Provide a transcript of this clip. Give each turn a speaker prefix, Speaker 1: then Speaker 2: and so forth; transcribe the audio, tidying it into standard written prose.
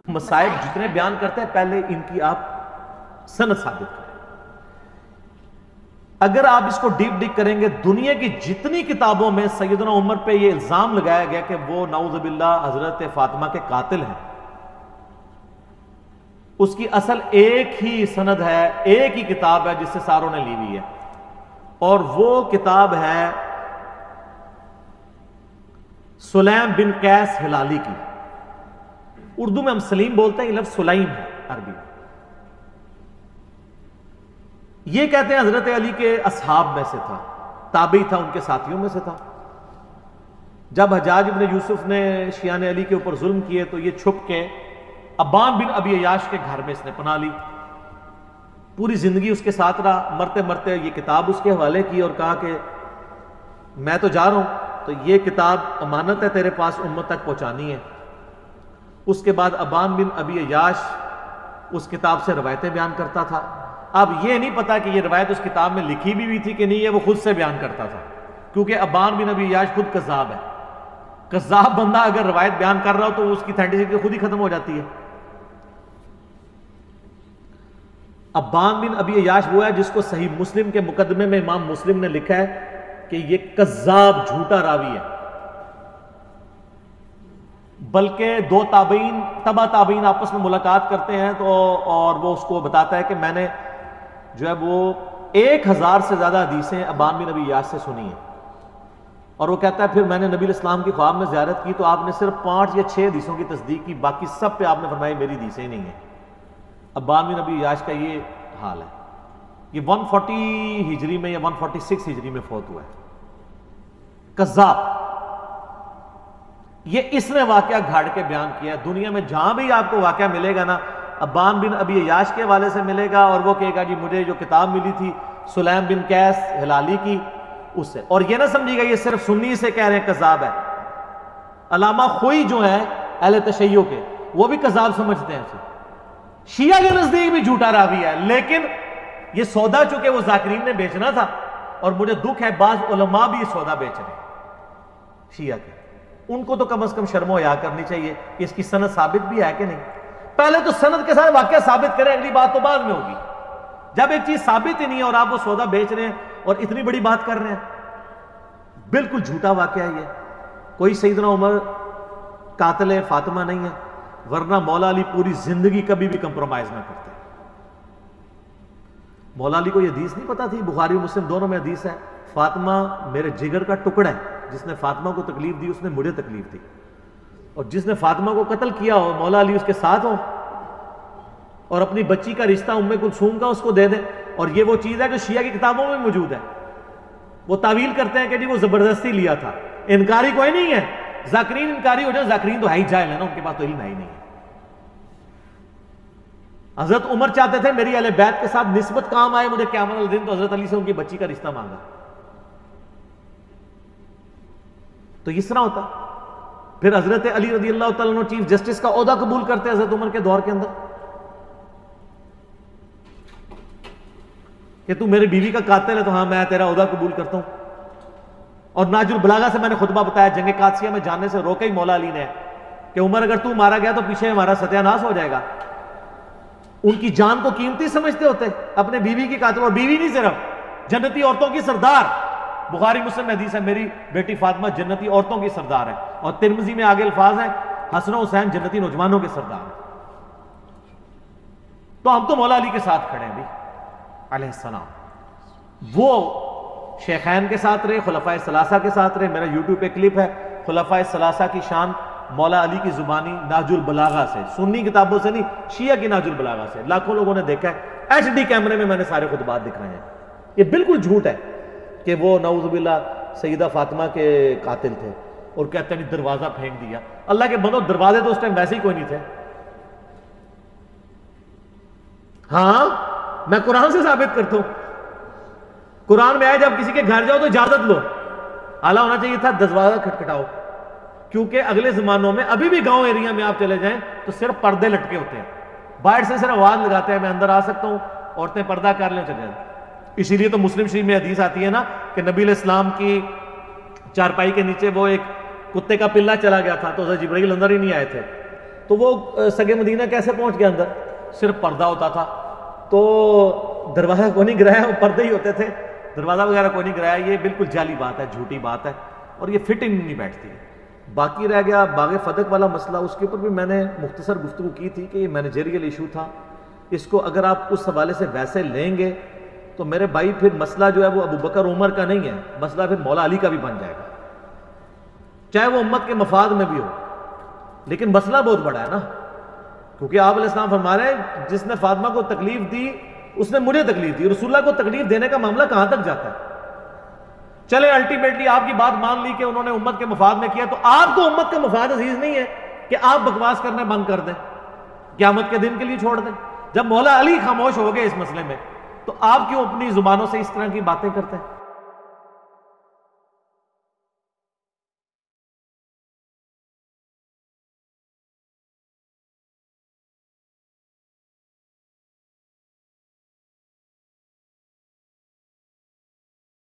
Speaker 1: مصائب جتنے بیان کرتے ہیں پہلے ان کی آپ سند ثابت کریں. اگر آپ اس کو ڈیپ کریں گے، دنیا کی جتنی کتابوں میں سیدنا عمر پہ یہ الزام لگایا گیا کہ وہ نعوذ باللہ حضرت فاطمہ کے قاتل ہیں، اس کی اصل ایک ہی سند ہے، ایک ہی کتاب ہے جس سے ساروں نے لی ہوئی ہے، اور وہ کتاب ہے سلیم بن قیس ہلالی کی. اردو میں ہم سلیم بولتے ہیں، یہ لفظ سلیم ہے عربی. یہ کہتے ہیں حضرت علی کے اصحاب میں سے تھا، تابعی تھا، ان کے ساتھیوں میں سے تھا. جب حجاج بن یوسف نے شیعان علی کے اوپر ظلم کیے تو یہ چھپ کے ابان بن ابی عیاش کے گھر میں اس نے پناہ لی، پوری زندگی اس کے ساتھ رہا. مرتے مرتے یہ کتاب اس کے حوالے کی اور کہا کہ میں تو جا رہا ہوں، تو یہ کتاب امانت ہے تیرے پاس، امت تک پہنچانی ہے. اس کے بعد ابان بن ابی عیاش اس کتاب سے روایتیں بیان کرتا تھا. اب یہ نہیں پتا کہ یہ روایت اس کتاب میں لکھی بھی ہوئی تھی کہ نہیں ہے، وہ خود سے بیان کرتا تھا، کیونکہ ابان بن ابی عیاش خود کذاب ہے. کذاب بندہ اگر روایت بیان کر رہا ہو تو اس کی اتھینٹسٹی خود ہی ختم ہو جاتی ہے. ابان بن ابی عیاش وہ ہے جس کو صحیح مسلم کے مقدمے میں امام مسلم نے لکھا ہے کہ یہ کذاب جھوٹا راوی ہے. بلکہ دو تابعین تبع تابعین آپس میں ملاقات کرتے ہیں تو اور وہ اس کو بتاتا ہے کہ میں نے جو ہے وہ 1000 سے زیادہ حدیثیں ابان بن ابی عیاش سے سنی ہیں، اور وہ کہتا ہے پھر میں نے نبی الاسلام کی خواب میں زیارت کی تو آپ نے صرف 5 یا 6 حدیثوں کی تصدیق کی، باقی سب پہ آپ نے فرمایا میری حدیثیں ہی نہیں ہیں. ابان بن ابی عیاش کا یہ حال ہے. یہ 140 ہجری میں یا 146 ہجری میں فوت ہوا ہے. کذاب. یہ اس نے واقعہ گھاڑ کے بیان کیا ہے. دنیا میں جہاں بھی آپ کو واقعہ ملے گا نا، ابان بن ابی عیاش کے حوالے سے ملے گا، اور وہ کہے گا جی مجھے جو کتاب ملی تھی سلیم بن قیس ہلالی کی اس سے. اور یہ نہ سمجھیے گا یہ صرف سنی سے کہہ رہے ہیں کذاب ہے. علامہ خوئی جو ہیں اہل تشیع کے، وہ بھی کذاب سمجھتے ہیں اسے. شیعہ کے نزدیک بھی جھوٹا راوی ہے، لیکن یہ سودا چونکہ وہ ذاکرین نے بیچنا تھا، اور مجھے دکھ ہے بعض علماء بھی یہ سودا بیچ رہے ہیں شیعہ کے. ان کو تو کم از کم شرم و حیا کرنی چاہیے کہ اس کی سند ثابت بھی ہے کہ نہیں. پہلے تو سند کے ساتھ واقعہ ثابت کریں، اگلی بات تو بعد میں ہوگی. جب ایک چیز ثابت ہی نہیں ہے اور آپ وہ سودا بیچ رہے ہیں اور اتنی بڑی بات کر رہے ہیں، بالکل جھوٹا واقعہ ہے یہ. کوئی سیدنا عمر قاتل فاطمہ نہیں ہے، ورنہ مولا علی پوری زندگی کبھی بھی کمپرومائز نہ کرتے. مولا علی کو یہ حدیث نہیں پتا تھی، بخاری و مسلم دونوں میں حدیث ہے، فاطمہ میرے جگر کا ٹکڑا ہے، جس نے فاطمہ کو تکلیف دی اس نے مجھے تکلیف دی، اور جس نے فاطمہ کو قتل کیا ہو مولا علی اس کے ساتھ ہو، اور اپنی بچی کا رشتہ ام کلثوم کا اس کو دے دیں. اور یہ وہ چیز ہے جو شیعہ کی کتابوں میں موجود ہے. وہ تعویل کرتے ہیں کہ جی وہ زبردستی لیا تھا. انکاری کوئی نہیں ہے، ذاکرین انکاری ہو جائے، ذاکرین تو ہے ہی جاہل ہے نا، ان کے پاس تو علم ہے ہی نہیں ہے. حضرت عمر چاہتے تھے میری اہل بیت کے ساتھ نسبت کام آئے مجھے قیامت الدین، تو حضرت علی سے ان کی بچی کا رشتہ مانگا. تو اس طرح ہوتا. پھر حضرت علی رضی اللہ تعالیٰ عنہ چیف جسٹس کا عہدہ قبول کرتے حضرت عمر کے دور کے اندر کہ تو میرے بیوی کا قاتل ہے تو ہاں میں تیرا عہدہ قبول کرتا ہوں. اور ناج البلاغہ سے میں نے خطبہ بتایا، جنگ قادسیہ میں جانے سے روکا ہی مولا علی نے کہ عمر اگر تو مارا گیا تو پیچھے ہمارا ستیہ ناس ہو جائے گا. ان کی جان کو قیمتی سمجھتے ہوتے اپنے بیوی کی قاتل، اور بیوی نہیں صرف جنتی عورتوں کی سردار. بخاری مسلم حدیث ہے میری بیٹی فاطمہ جنتی عورتوں کی سردار ہے، اور ترمذی میں آگے الفاظ ہیں حسن و حسین جنتی نوجوانوں کے سردار ہیں. تو ہم تو مولا علی کے ساتھ کھڑے ہیں بھی علیہ السلام. وہ شیخین کے ساتھ رہے، خلفائے ثلاثہ کے ساتھ رہے. میرا یوٹیوب پہ کلپ ہے خلفائے ثلاثہ کی شان مولا علی کی زبانی نہج البلاغہ سے، سنی کتابوں سے نہیں، شیعہ کی نہج البلاغہ سے. لاکھوں لوگوں نے دیکھا ہے، HD کیمرے میں میں نے سارے خطبات دکھ رہے ہیں. یہ بالکل جھوٹ ہے کہ وہ نعوذ باللہ سیدہ فاطمہ کے قاتل تھے، اور کہتے ہیں دروازہ پھینک دیا. اللہ کے بندو دروازے تو اس ٹائم ویسے ہی کوئی نہیں تھے. ہاں میں قرآن سے ثابت کرتا ہوں. قرآن میں آیا جب کسی کے گھر جاؤ تو اجازت لو. اعلیٰ ہونا چاہیے تھا دروازہ کھٹکھٹاؤ، کیونکہ اگلے زمانوں میں ابھی بھی گاؤں ایریا میں آپ چلے جائیں تو صرف پردے لٹکے ہوتے ہیں، باہر سے صرف آواز لگاتے ہیں میں اندر آ سکتا ہوں، عورتیں پردہ کر لیں چلے جائیں. اسی لیے تو مسلم شریف میں حدیث آتی ہے نا کہ نبی علیہ السلام کی چارپائی کے نیچے وہ ایک کتے کا پلا چلا گیا تھا تو حضرت جبرائیل اندر ہی نہیں آئے تھے، تو وہ سگے مدینہ کیسے پہنچ گیا اندر؟ صرف پردہ ہوتا تھا، تو دروازہ کو نہیں گرایا، وہ پردے ہی ہوتے تھے، دروازہ وغیرہ کو نہیں گرایا. یہ بالکل جعلی بات ہے، جھوٹی بات ہے، اور یہ فٹنگ نہیں بیٹھتی ہے. باقی رہ گیا باغ فتق والا مسئلہ، اس کے اوپر بھی میں نے مختصر گفتگو کی تھی کہ یہ مینیجریل ایشو تھا. اس کو اگر آپ اس حوالے سے ویسے لیں گے تو میرے بھائی پھر مسئلہ جو ہے وہ ابو بکر عمر کا نہیں ہے، مسئلہ پھر مولا علی کا بھی بن جائے گا، چاہے وہ امت کے مفاد میں بھی ہو. لیکن مسئلہ بہت بڑا ہے نا، کیونکہ آپ علیہ السلام فرما رہے ہیں جس نے فاطمہ کو تکلیف دی اس نے مجھے تکلیف دی. رسول اللہ کو تکلیف دینے کا معاملہ کہاں تک جاتا ہے؟ چلے الٹیمیٹلی آپ کی بات مان لی کہ انہوں نے امت کے مفاد میں کیا، تو آپ کو امت کا مفاد عزیز نہیں ہے کہ آپ بکواس کرنے بند کر دیں، قیامت کے دن کے لیے چھوڑ دیں؟ جب مولا علی خاموش ہو گئے اس مسئلے میں تو آپ کیوں اپنی زبانوں سے اس طرح کی باتیں کرتے ہیں؟